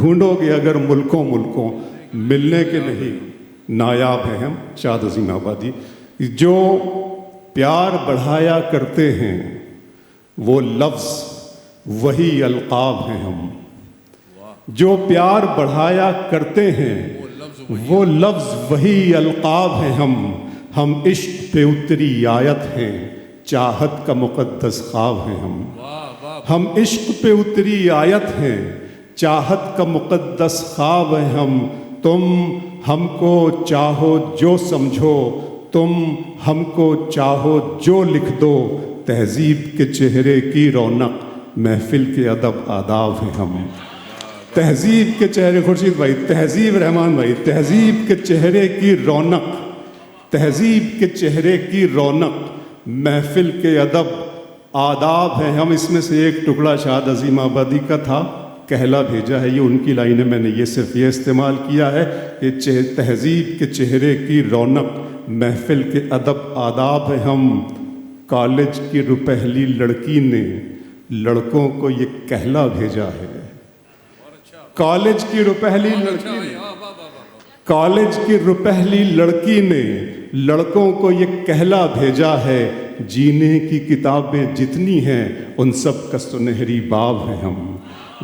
ڈھونڈو گے اگر ملکوں ملکوں، ملنے کے نہیں نایاب ہیں ہم۔ شاد عظیم آبادی جو پیار بڑھایا کرتے ہیں وہ لفظ وہی القاب ہیں ہم، جو پیار بڑھایا کرتے ہیں وہ لفظ وہی القاب ہیں ہم عشق پہ اتری آیت ہیں، چاہت کا مقدس خواب ہیں ہم عشق پہ اتری آیت ہیں، چاہت کا مقدس خواب ہیں تم ہم کو چاہو جو سمجھو، تم ہم کو چاہو جو لکھ دو، تہذیب کے چہرے کی رونق، محفل کے ادب آداب ہیں ہم۔ تہذیب کے چہرے، خورشید بھائی، تہذیب، رحمان بھائی، تہذیب کے چہرے کی رونق، تہذیب کے چہرے کی رونق، محفل کے ادب آداب ہیں ہم۔ اس میں سے ایک ٹکڑا شاد عظیم آبادی کا تھا، کہلا بھیجا ہے، یہ ان کی لائن ہے، میں نے یہ صرف یہ استعمال کیا ہے کہ تہذیب کے چہرے کی رونق، محفل کے ادب آداب ہیں ہم۔ کالج کی روپہلی لڑکی نے لڑکوں کو یہ کہلا بھیجا ہے، کالج کی روپہلی لڑکی نے، کالج کی روپہلی لڑکی نے لڑکوں کو یہ کہلا بھیجا ہے، جینے کی کتابیں جتنی ہیں ان سب کا سنہری باب ہیں ہم۔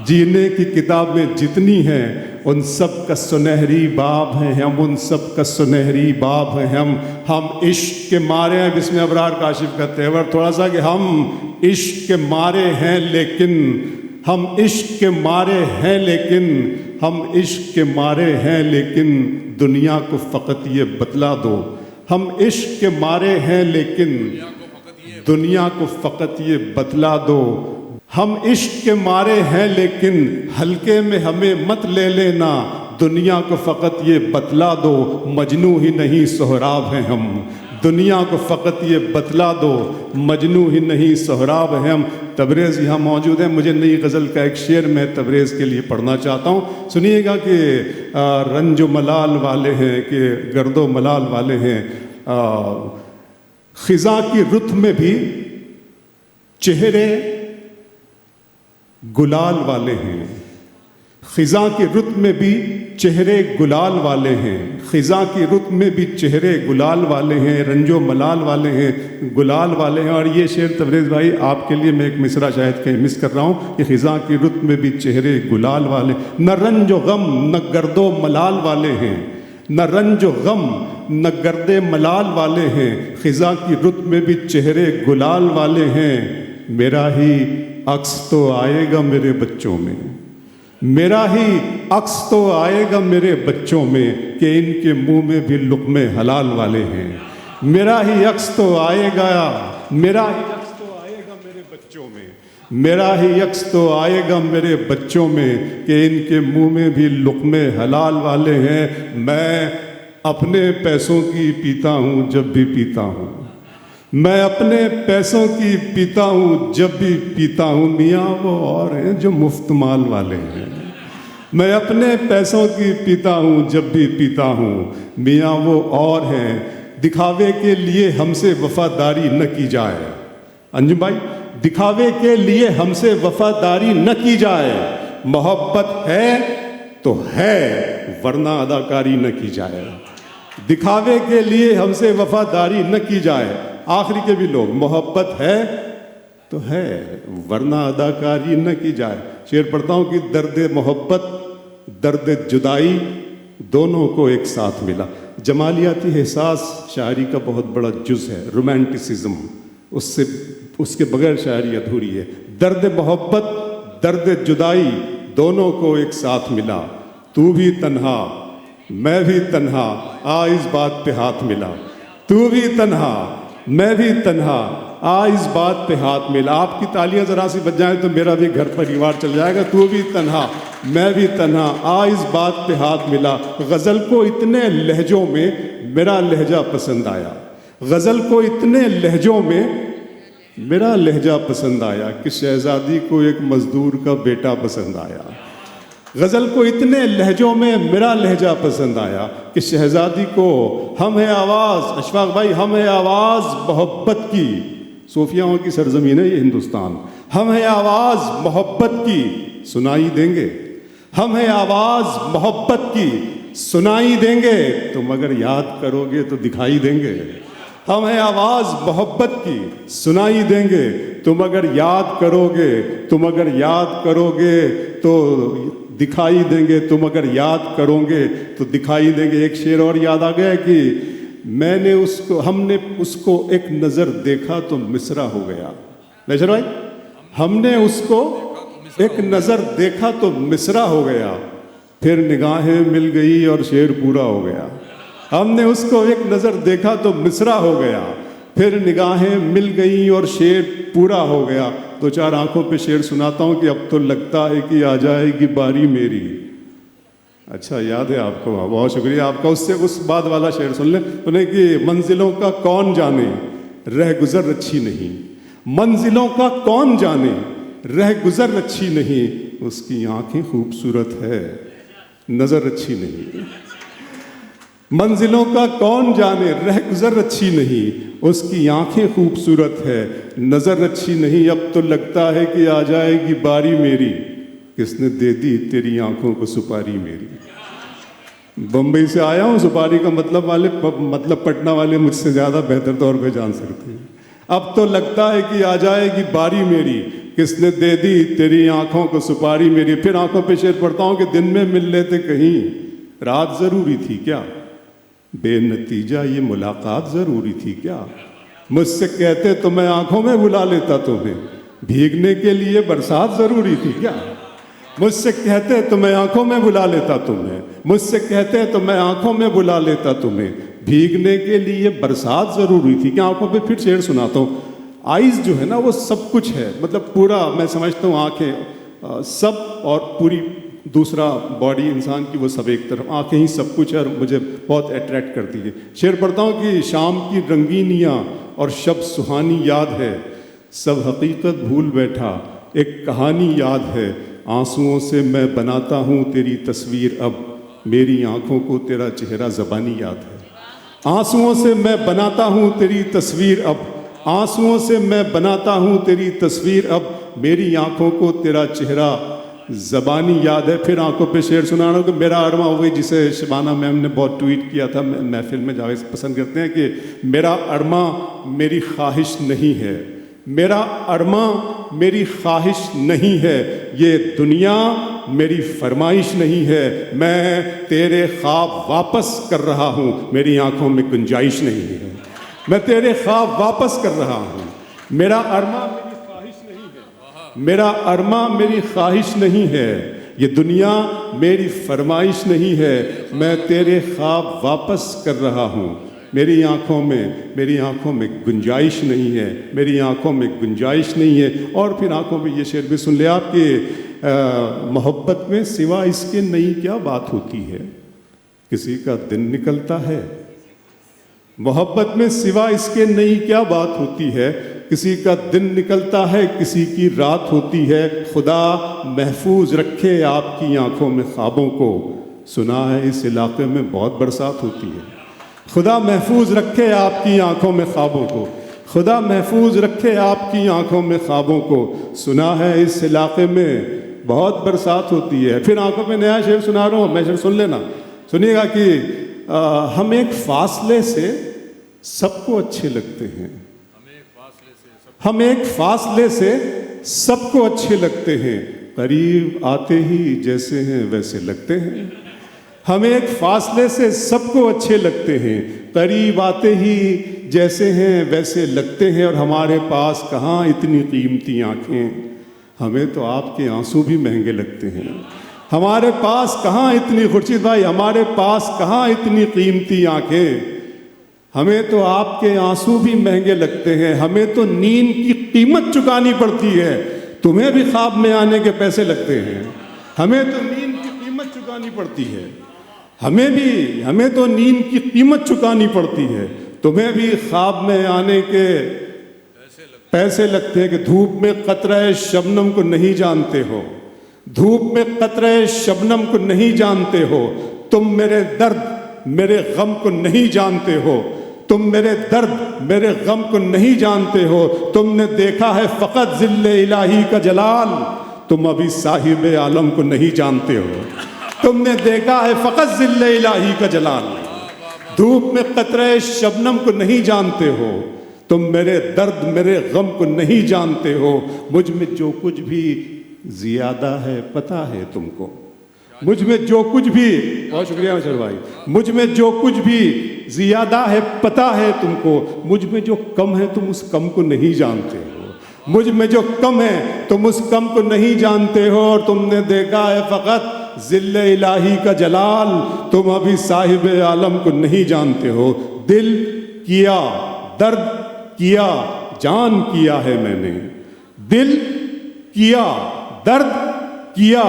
جینے کی کتابیں جتنی ہیں ان سب کا سنہری باب ہیں ہم، ان سب کا سنہری باب ہیں ہم عشق کے مارے ہیں۔ بسم ابرار کاشف کا تیور تھوڑا سا کہ ہم عشق کے مارے ہیں، لیکن ہم عشق کے مارے ہیں، لیکن ہم عشق کے مارے ہیں، لیکن دنیا کو فقط یہ بتلا دو، ہم عشق کے مارے ہیں لیکن دنیا کو فقط یہ بتلا دو، ہم عشق کے مارے ہیں لیکن ہلکے میں ہمیں مت لے لینا، دنیا کو فقط یہ بتلا دو، مجنوں ہی نہیں سہراب ہیں ہم، دنیا کو فقط یہ بتلا دو، مجنوں ہی نہیں سہراب ہیں ہم۔ تبریز یہاں موجود ہیں، مجھے نئی غزل کا ایک شعر میں تبریز کے لیے پڑھنا چاہتا ہوں، سنیے گا کہ رنج و ملال والے ہیں، کہ گرد و ملال والے ہیں، خزاں کی رت میں بھی چہرے گلال والے ہیں، خزاں کی رت میں بھی چہرے گلال والے ہیں، خزاں کی رت میں بھی چہرے گلال والے ہیں، رنج و ملال والے ہیں، گلال والے ہیں۔ اور یہ شعر تبریز بھائی آپ کے لیے میں ایک مصرع شاید کہیں مس کر رہا ہوں کہ خزاں کی رت میں بھی چہرے گلال والے، نہ رنج و غم نہ گرد و ملال والے ہیں، نہ رنج و غم نہ گرد ملال والے ہیں، خزاں کی رت میں بھی چہرے گلال والے ہیں۔ میرا ہی عکس تو آئے گا میرے بچوں میں، میرا ہی عکس تو آئے گا میرے بچوں میں، کہ ان کے منہ میں بھی لقمے حلال والے ہیں۔ میرا ہی عکس تو آئے گا، میرا ہی عکس تو آئے گا میرے بچوں میں، میرا ہی عکس تو آئے گا میرے بچوں میں، کہ ان کے منہ میں بھی لقمے حلال والے ہیں۔ میں اپنے پیسوں کی پیتا ہوں جب بھی پیتا ہوں، میں اپنے پیسوں کی پیتا ہوں جب بھی پیتا ہوں، میاں وہ اور ہیں جو مفت مال والے ہیں۔ میں اپنے پیسوں کی پیتا ہوں جب بھی پیتا ہوں، میاں وہ اور ہیں، دکھاوے کے لیے ہم سے وفاداری نہ کی جائے۔ انجم بھائی، دکھاوے کے لیے ہم سے وفاداری نہ کی جائے، محبت ہے تو ہے ورنہ اداکاری نہ کی جائے۔ دکھاوے کے لیے ہم سے وفاداری نہ کی جائے، آخری کے بھی لوگ، محبت ہے تو ہے ورنہ اداکاری نہ کی جائے۔ شعر پڑھتا ہوں کہ درد محبت درد جدائی دونوں کو ایک ساتھ ملا۔ جمالیاتی احساس شاعری کا بہت بڑا جز ہے، رومانٹسزم، اس کے بغیر شاعری ادھوری ہے۔ درد محبت درد جدائی دونوں کو ایک ساتھ ملا، تو بھی تنہا میں بھی تنہا، آ اس بات پہ ہاتھ ملا، تو بھی تنہا میں بھی تنہا، آ اس بات پہ ہاتھ ملا۔ آپ کی تالیاں ذرا سی بج جائیں تو میرا بھی گھر پریوار چل جائے گا۔ تو بھی تنہا میں بھی تنہا، آ اس بات پہ ہاتھ ملا۔ غزل کو اتنے لہجوں میں میرا لہجہ پسند آیا، غزل کو اتنے لہجوں میں میرا لہجہ پسند آیا، کہ شہزادی کو ایک مزدور کا بیٹا پسند آیا۔ غزل کو اتنے لہجوں میں میرا لہجہ پسند آیا، کہ شہزادی کو ہم ہے آواز، اشفاق بھائی، ہم ہے آواز محبت کی، صوفیاؤں کی سرزمین ہے یہ ہندوستان، ہم ہے آواز محبت کی، سنائی دیں گے ہم ہیں آواز محبت کی، سنائی دیں گے تم اگر یاد کرو گے تو دکھائی دیں گے۔ ہم ہیں آواز محبت کی، سنائی دیں گے تم اگر یاد کرو گے، تم اگر یاد کرو گے تو دکھائی دیں گے، تم اگر یاد کرو گے تو دکھائی دیں گے۔ ایک شعر اور یاد آ گیا کہ ہم نے اس کو ایک نظر دیکھا تو مصرع ہو گیا۔ نیشر بھائی، ہم نے اس کو ایک نظر دیکھا تو مصرع ہو گیا، پھر نگاہیں مل گئی اور شعر پورا ہو گیا۔ ہم نے اس کو ایک نظر دیکھا تو مصرع ہو گیا، پھر نگاہیں مل گئیں اور شعر پورا ہو گیا۔ دو چار آنکھوں پہ شعر سناتا ہوں کہ اب تو لگتا ہے کہ آ جائے گی باری میری۔ اچھا یاد ہے آپ کو، بہت شکریہ آپ کا۔ اس بعد والا شعر سن لیں، انہیں کہ منزلوں کا کون جانے رہ گزر اچھی نہیں، منزلوں کا کون جانے رہ گزر اچھی نہیں، اس کی آنکھیں خوبصورت ہے نظر اچھی نہیں۔ منزلوں کا کون جانے رہ گزر اچھی نہیں، اس کی آنکھیں خوبصورت ہے نظر اچھی نہیں۔ اب تو لگتا ہے کہ آ جائے گی باری میری، کس نے دے دی تیری آنکھوں کو سپاری میری۔ بمبئی سے آیا ہوں، سپاری کا مطلب پٹنہ والے مجھ سے زیادہ بہتر طور پہ جان سکتے ہیں۔ اب تو لگتا ہے کہ آ جائے گی باری میری، کس نے دے دی تیری آنکھوں کو سپاری میری۔ پھر آنکھوں پہ شعر پڑھتا ہوں کہ دن میں مل لیتے کہیں، رات ضروری تھی کیا، بے نتیجہ یہ ملاقات ضروری تھی کیا، مجھ سے کہتے تو میں آنکھوں میں بلا لیتا تمہیں، بھیگنے کے لیے برسات ضروری تھی کیا، مجھ سے کہتے تو میں آنکھوں میں بلا لیتا تمہیں، مجھ سے کہتے تو میں آنکھوں میں بلا لیتا تمہیں، بھیگنے کے لیے برسات ضروری تھی کیا۔ آنکھوں پہ پھر شعر سناتا ہوں۔ آئیز جو ہے نا وہ سب کچھ ہے، مطلب پورا میں سمجھتا ہوں آنکھیں سب، اور پوری دوسرا باڈی انسان کی وہ سب ایک طرف، آنکھیں ہی سب کچھ ہے اور مجھے بہت اٹریکٹ کرتی ہے۔ شعر پڑھتا ہوں کہ شام کی رنگینیاں اور شب سہانی یاد ہے، سب حقیقت بھول بیٹھا ایک کہانی یاد ہے، آنسوؤں سے میں بناتا ہوں تیری تصویر اب، میری آنکھوں کو تیرا چہرہ زبانی یاد ہے۔ آنسوؤں سے میں بناتا ہوں تیری تصویر اب، آنسوؤں سے میں بناتا ہوں تیری تصویر اب، میری آنکھوں کو تیرا چہرہ زبانی یاد ہے۔ پھر آنکھوں پہ شعر سنا رہا ہوں کہ میرا ارماں ہوئی، جسے شبانہ میم نے بہت ٹویٹ کیا تھا، محفل میں جاوید پسند کرتے ہیں کہ میرا ارماں میری خواہش نہیں ہے، میرا ارماں میری خواہش نہیں ہے، یہ دنیا میری فرمائش نہیں ہے، میں تیرے خواب واپس کر رہا ہوں، میری آنکھوں میں گنجائش نہیں ہے، میں تیرے خواب واپس کر رہا ہوں، میرا ارماں میری خواہش نہیں ہے، میرا ارماں میری خواہش نہیں ہے، یہ دنیا میری فرمائش نہیں ہے، میں تیرے خواب واپس کر رہا ہوں، میری آنکھوں میں گنجائش نہیں ہے، میری آنکھوں میں گنجائش نہیں ہے۔ اور پھر آنکھوں میں یہ شعر بھی سن لے آپ کہ محبت میں سوا اس کے نئی کیا بات ہوتی ہے، کسی کا دن نکلتا ہے، محبت میں سوا اس کے نئی کیا بات ہوتی ہے، کسی کا دن نکلتا ہے، کسی کی رات ہوتی ہے، خدا محفوظ رکھے آپ کی آنکھوں میں خوابوں کو، سنا ہے اس علاقے میں بہت برسات ہوتی ہے، خدا محفوظ رکھے آپ کی آنکھوں میں خوابوں کو، خدا محفوظ رکھے آپ کی آنکھوں میں خوابوں کو، سنا ہے اس علاقے میں بہت برسات ہوتی ہے۔ پھر آنکھوں میں نیا شعر سنا رہا ہوں، میں شعر سن لینا، سنیے گا کہ ہم ایک فاصلے سے سب کو اچھے لگتے ہیں، ہم ایک فاصلے سے سب کو اچھے لگتے ہیں، قریب آتے ہی جیسے ہیں ویسے لگتے ہیں، ہم ایک فاصلے سے سب کو اچھے لگتے ہیں، قریب آتے ہی جیسے ہیں ویسے لگتے ہیں، اور ہمارے پاس کہاں اتنی قیمتی آنکھیں، ہمیں تو آپ کے آنسو بھی مہنگے لگتے ہیں، ہمارے پاس کہاں اتنی، خورشید بھائی ہمارے پاس کہاں اتنی قیمتی آنکھیں، ہمیں تو آپ کے آنسو بھی مہنگے لگتے ہیں، ہمیں تو نیند کی قیمت چکانی پڑتی ہے، تمہیں بھی خواب میں آنے کے پیسے لگتے ہیں، ہمیں تو نیند کی قیمت چکانی پڑتی ہے، ہمیں تو نیند کی قیمت چکانی پڑتی ہے، تمہیں بھی خواب میں آنے کے پیسے لگتے ہیں، کہ دھوپ میں قطرہ شبنم کو نہیں جانتے ہو، دھوپ میں قطرہ شبنم کو نہیں جانتے ہو، تم میرے درد میرے غم کو نہیں جانتے ہو، تم میرے درد میرے غم کو نہیں جانتے ہو، تم نے دیکھا ہے فقط ذل الہی کا جلال، تم ابھی صاحب عالم کو نہیں جانتے ہو. تم نے دیکھا ہے فقط ذل الہی کا جلال، دھوپ میں قطرہ شبنم کو نہیں جانتے ہو. تم میرے درد میرے غم کو نہیں جانتے ہو. مجھ میں جو کچھ بھی زیادہ ہے پتہ ہے تم کو، مجھ میں جو کچھ بھی، بہت شکریہ مشر بھائی، مجھ میں جو کچھ بھی زیادہ ہے پتہ ہے تم کو. مجھ میں جو کم ہے تم اس کم کو نہیں جانتے ہو. مجھ میں جو کم ہے تم اس کم کو نہیں جانتے ہو. اور تم نے دیکھا ہے فقط ذل الہی کا جلال، تم ابھی صاحب عالم کو نہیں جانتے ہو. دل کیا، درد کیا، جان کیا ہے میں نے. دل کیا، درد کیا،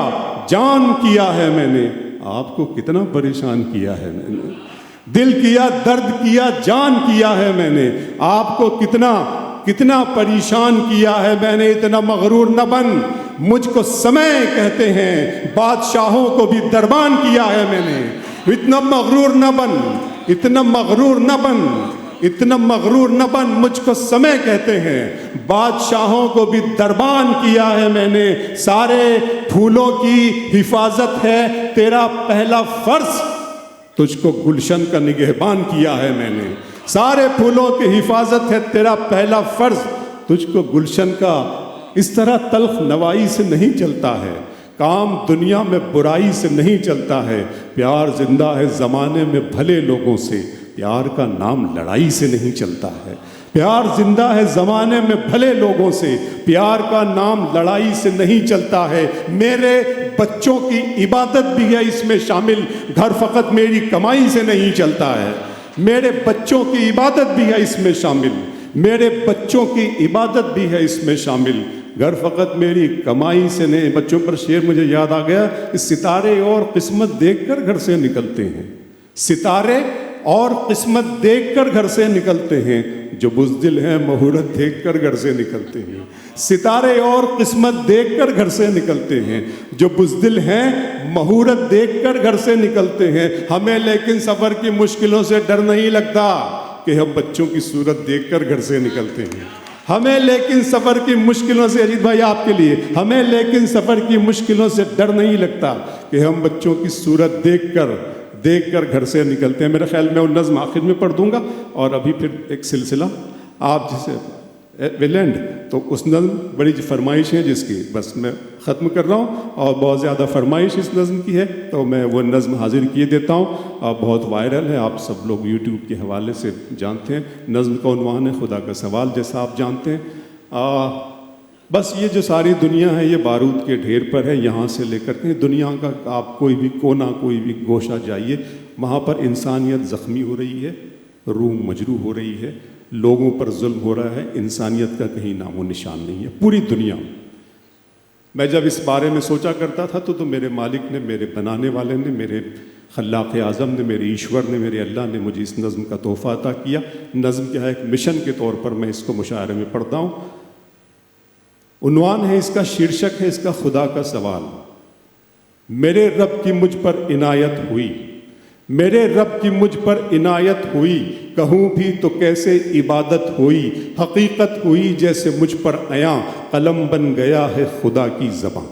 جان کیا ہے میں نے. آپ کو کتنا پریشان کیا ہے میں نے. دل کیا، درد کیا، جان کیا ہے میں نے. آپ کو کتنا پریشان کیا ہے میں نے. اتنا مغرور نہ بن، مجھ کو سمے کہتے ہیں، بادشاہوں کو بھی دربان کیا ہے میں نے. اتنا مغرور نہ بن، اتنا مغرور نہ بن، اتنا مغرور نہ بن. مجھ کو سمے کہتے ہیں، بادشاہوں کو بھی دربان کیا ہے میں نے. سارے پھولوں کی حفاظت ہے تیرا پہلا فرض، تجھ کو گلشن کا نگہبان کیا ہے میں نے. سارے پھولوں کی حفاظت ہے تیرا پہلا فرض، تجھ کو گلشن کا. اس طرح تلخ نوائی سے نہیں چلتا ہے کام، دنیا میں برائی سے نہیں چلتا ہے. پیار زندہ ہے زمانے میں بھلے لوگوں سے، پیار کا نام لڑائی سے نہیں چلتا ہے. پیار زندہ ہے زمانے میں بھلے لوگوں سے، پیار کا نام لڑائی سے نہیں چلتا ہے. میرے بچوں کی عبادت بھی ہے اس میں شامل، گھر فقط میری کمائی سے نہیں چلتا ہے. میرے بچوں کی عبادت بھی ہے اس میں شامل، میرے بچوں کی عبادت بھی ہے اس میں شامل، گھر فقط میری کمائی سے نہیں. بچوں پر شعر مجھے یاد آ گیا، ستارے اور قسمت دیکھ کر گھر سے نکلتے ہیں. ستارے اور قسمت دیکھ کر گھر سے نکلتے ہیں، جو بزدل ہیں مہورت دیکھ کر گھر سے نکلتے ہیں. ستارے اور قسمت دیکھ کر گھر سے نکلتے ہیں، جو بزدل ہیں مہورت دیکھ کر گھر سے نکلتے ہیں. ہمیں لیکن سفر کی مشکلوں سے ڈر نہیں لگتا کہ ہم بچوں کی صورت دیکھ کر گھر سے نکلتے ہیں. ہمیں لیکن سفر کی مشکلوں سے، اجیت بھائی آپ کے لیے، ہمیں لیکن سفر کی مشکلوں سے ڈر نہیں لگتا کہ ہم بچوں کی صورت دیکھ کر گھر سے نکلتے ہیں. میرے خیال میں وہ نظم آخر میں پڑھ دوں گا، اور ابھی پھر ایک سلسلہ آپ جسے ویلینڈ، تو اس نظم بڑی فرمائش ہے جس کی بس میں ختم کر رہا ہوں، اور بہت زیادہ فرمائش اس نظم کی ہے تو میں وہ نظم حاضر کیے دیتا ہوں. اور بہت وائرل ہے، آپ سب لوگ یوٹیوب کے حوالے سے جانتے ہیں. نظم کا عنوان ہے خدا کا سوال، جیسا آپ جانتے ہیں. بس یہ جو ساری دنیا ہے یہ بارود کے ڈھیر پر ہے. یہاں سے لے کر کے دنیا کا آپ کوئی بھی کونا، کوئی بھی گوشہ جائیے، وہاں پر انسانیت زخمی ہو رہی ہے، روح مجروح ہو رہی ہے، لوگوں پر ظلم ہو رہا ہے. انسانیت کا کہیں نام و نشان نہیں ہے پوری دنیا میں. میں جب اس بارے میں سوچا کرتا تھا تو میرے مالک نے، میرے بنانے والے نے، میرے خلاق اعظم نے، میرے ایشور نے، میرے اللہ نے مجھے اس نظم کا تحفہ عطا کیا. نظم کیا ہے، ایک مشن کے طور پر میں اس کو مشاعرے میں پڑھتا ہوں. عنوان ہے اس کا، شیرشک ہے اس کا خدا کا سوال. میرے رب کی مجھ پر عنایت ہوئی، میرے رب کی مجھ پر عنایت ہوئی، کہوں بھی تو کیسے عبادت ہوئی، حقیقت ہوئی جیسے مجھ پر عیاں، قلم بن گیا ہے خدا کی زبان.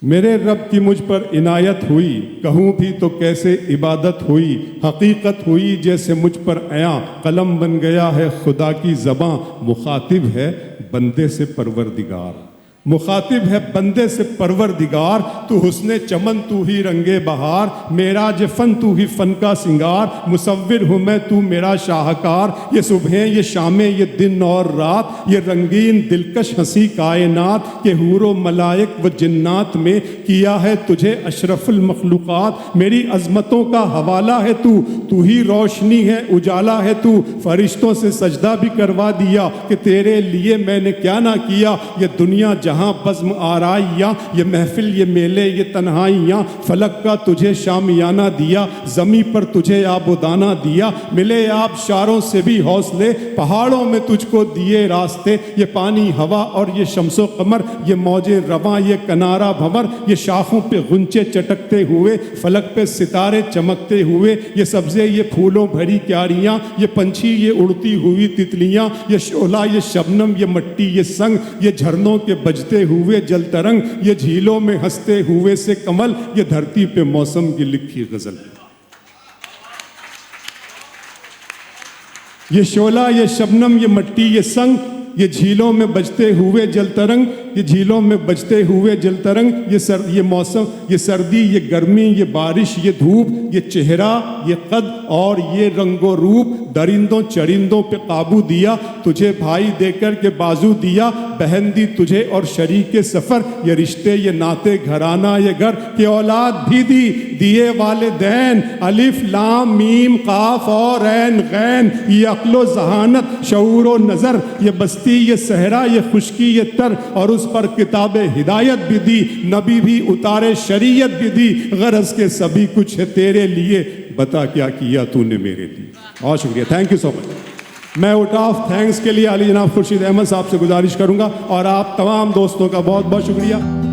میرے رب کی مجھ پر عنایت ہوئی، کہوں بھی تو کیسے عبادت ہوئی، حقیقت ہوئی جیسے مجھ پر عیاں، قلم بن گیا ہے خدا کی زباں. مخاطب ہے بندے سے پروردگار، مخاطب ہے بندے سے پروردگار. تو حسن چمن تو ہی رنگ بہار، معراج فن تو ہی فن کا سنگار. مصور ہوں میں تو میرا شاہکار، یہ صبحیں یہ شامیں یہ دن اور رات، یہ رنگین دلکش ہنسی کائنات کے حور و ملائک و جنات میں کیا ہے تجھے اشرف المخلوقات. میری عظمتوں کا حوالہ ہے تو ہی روشنی ہے اجالا ہے تو. فرشتوں سے سجدہ بھی کروا دیا کہ تیرے لیے میں نے کیا نہ کیا. یہ دنیا جہاں بزم آرائیاں، یہ محفل یہ میلے یہ تنہائیاں، فلک کا تجھے شامیانہ دیا، زمیں پر تجھے آب و دانہ دیا. ملے آپ شاروں سے بھی حوصلے، پہاڑوں میں تجھ کو دیے راستے. یہ پانی ہوا اور یہ شمس و قمر، یہ موجیں رواں یہ کنارہ بھنور، یہ شاخوں پہ غنچے چٹکتے ہوئے، فلک پہ ستارے چمکتے ہوئے. یہ سبزے یہ پھولوں بھری کیاریاں، یہ پنچھی یہ اڑتی ہوئی تتلیاں، یہ شعلہ یہ شبنم یہ مٹی یہ سنگ، یہ جھرنوں کے بجتے بجتے ہوئے جل ترنگ، یہ جھیلوں میں ہنستے ہوئے سے کمل، یہ دھرتی پہ موسم کی لکھی غزل۔ یہ شعلہ، یہ شبنم، یہ مٹی، یہ سنگ، یہ جھیلوں میں بجتے ہوئے جل ترنگ، یہ جھیلوں میں بجتے ہوئے جل ترنگ، یہ موسم، یہ سردی، یہ گرمی، یہ بارش، یہ دھوپ، یہ چہرہ، یہ قد اور یہ رنگ و روپ، درندوں چرندوں پہ قابو دیا، تجھے بھائی دے کر کے بازو دیا، بہن دی تجھے اور شریک سفر، یہ رشتے، یہ ناطے، گھرانہ، یہ گھر، کہ اولاد بھی دی دیے والدین، الف لام میم قاف اور عین غین، یہ عقل و ذہانت، شعور و نظر، یہ بستی، یہ صحرا، یہ خشکی، یہ تر، اور اس پر کتاب ہدایت بھی دی، نبی بھی اتارے، شریعت بھی دی، غرض کے سبھی کچھ ہے تیرے لیے، بتا کیا کیا تو نے میرے لیے۔ بہت شکریہ، تھینک یو سو مچ۔ میں ووٹ آف تھینکس کے لیے علی جناب خورشید احمد صاحب سے گزارش کروں گا، اور آپ تمام دوستوں کا بہت بہت شکریہ۔